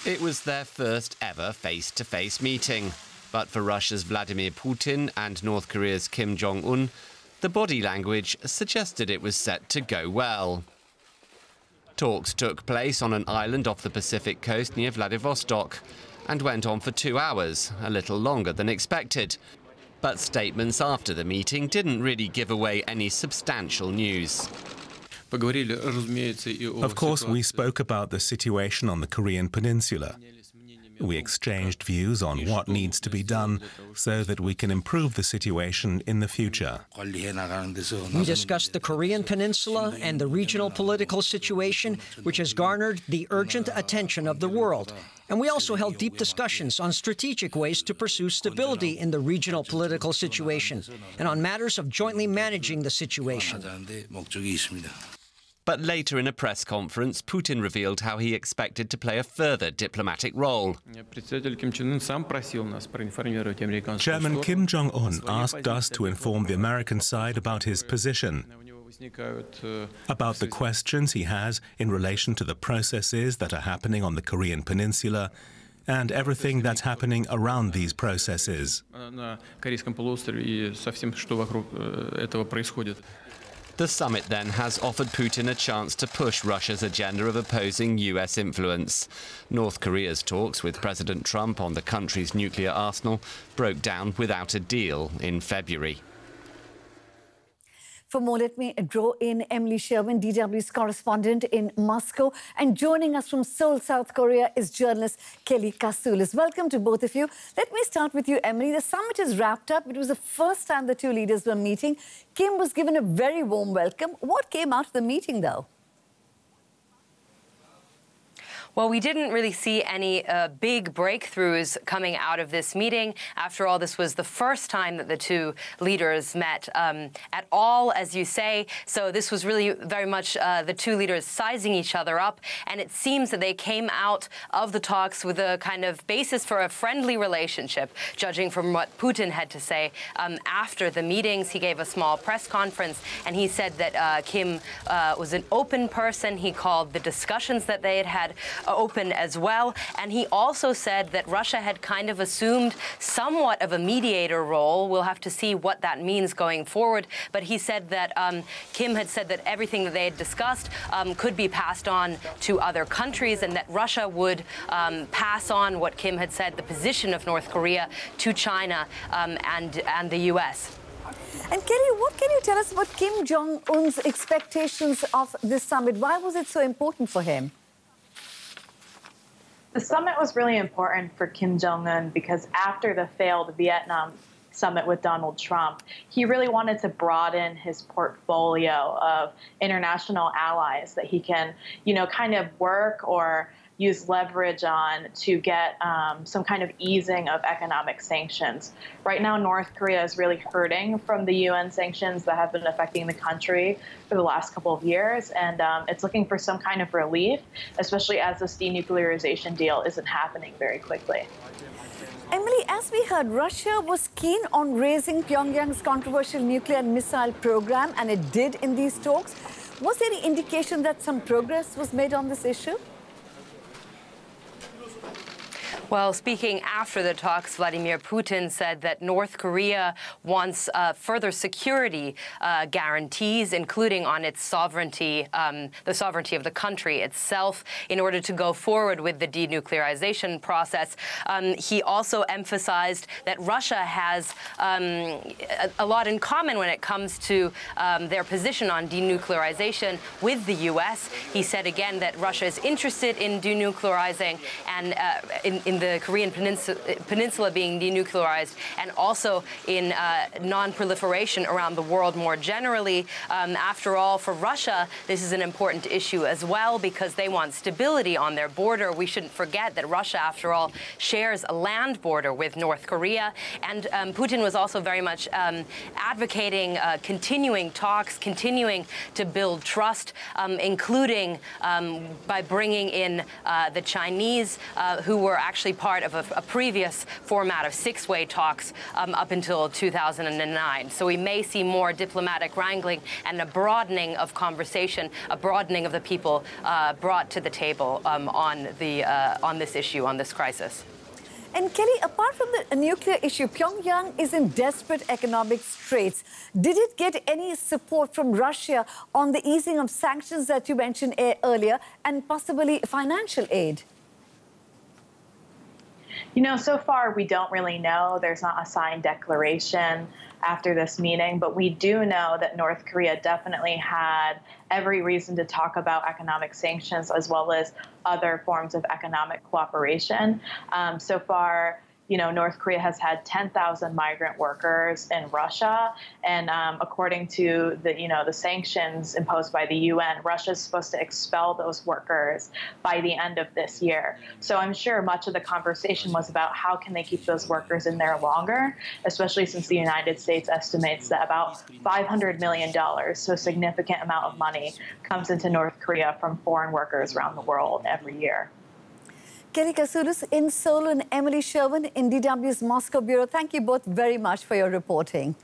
It was their first ever face-to-face meeting. But for Russia's Vladimir Putin and North Korea's Kim Jong Un, the body language suggested it was set to go well. Talks took place on an island off the Pacific coast near Vladivostok and went on for 2 hours, a little longer than expected. But statements after the meeting didn't really give away any substantial news. Of course, we spoke about the situation on the Korean Peninsula. We exchanged views on what needs to be done so that we can improve the situation in the future. We discussed the Korean Peninsula and the regional political situation, which has garnered the urgent attention of the world. And we also held deep discussions on strategic ways to pursue stability in the regional political situation and on matters of jointly managing the situation. But later in a press conference, Putin revealed how he expected to play a further diplomatic role. Chairman Kim Jong Un asked us to inform the American side about his position, about the questions he has in relation to the processes that are happening on the Korean Peninsula and everything that's happening around these processes. The summit then has offered Putin a chance to push Russia's agenda of opposing US influence. North Korea's talks with President Trump on the country's nuclear arsenal broke down without a deal in February. For more, let me draw in Emily Sherwin, DW's correspondent in Moscow. And joining us from Seoul, South Korea, is journalist Kelly Kasoulis. Welcome to both of you. Let me start with you, Emily. The summit is wrapped up. It was the first time the two leaders were meeting. Kim was given a very warm welcome. What came out of the meeting, though? Well, we didn't really see any big breakthroughs coming out of this meeting. After all, this was the first time that the two leaders met at all, as you say. So this was really very much the two leaders sizing each other up. And it seems that they came out of the talks with a kind of basis for a friendly relationship, judging from what Putin had to say after the meetings. He gave a small press conference, and he said that Kim was an open person. He called the discussions that they had had open as well. And he also said that Russia had kind of assumed somewhat of a mediator role. We'll have to see what that means going forward. But he said that Kim had said that everything that they had discussed could be passed on to other countries, and that Russia would pass on what Kim had said, the position of North Korea, to China and the US. And Kelly, what can you tell us about Kim Jong Un's expectations of this summit? Why was it so important for him? The summit was really important for Kim Jong Un because after the failed Vietnam summit with Donald Trump, he really wanted to broaden his portfolio of international allies that he can, kind of work or use leverage on to get some kind of easing of economic sanctions. Right now, North Korea is really hurting from the UN sanctions that have been affecting the country for the last couple of years, and it's looking for some kind of relief, especially as this denuclearization deal isn't happening very quickly. Emily, as we heard, Russia was keen on raising Pyongyang's controversial nuclear and missile program, and it did in these talks. Was there any indication that some progress was made on this issue? Well, speaking after the talks, Vladimir Putin said that North Korea wants further security guarantees, including on its sovereignty, the sovereignty of the country itself, in order to go forward with the denuclearization process. He also emphasized that Russia has a lot in common when it comes to their position on denuclearization with the U.S. He said again that Russia is interested in denuclearizing and in the Korean Peninsula being denuclearized, and also in non-proliferation around the world more generally. After all, for Russia, this is an important issue as well because they want stability on their border. We shouldn't forget that Russia, after all, shares a land border with North Korea. And Putin was also very much advocating continuing talks, continuing to build trust, including by bringing in the Chinese, who were actually actually part of a previous format of six-way talks up until 2009. So we may see more diplomatic wrangling and a broadening of conversation, a broadening of the people brought to the table on this issue, on this crisis. And Kelly, apart from the nuclear issue, Pyongyang is in desperate economic straits. Did it get any support from Russia on the easing of sanctions that you mentioned earlier, and possibly financial aid? You know, so far we don't really know. There's not a signed declaration after this meeting, but we do know that North Korea definitely had every reason to talk about economic sanctions as well as other forms of economic cooperation. So far, you know, North Korea has had 10,000 migrant workers in Russia, and according to the sanctions imposed by the UN, Russia is supposed to expel those workers by the end of this year. So I'm sure much of the conversation was about how can they keep those workers in there longer, especially since the United States estimates that about $500 million, so a significant amount of money, comes into North Korea from foreign workers around the world every year. Kelly Kasoulis in Seoul and Emily Sherwin in DW's Moscow Bureau, thank you both very much for your reporting.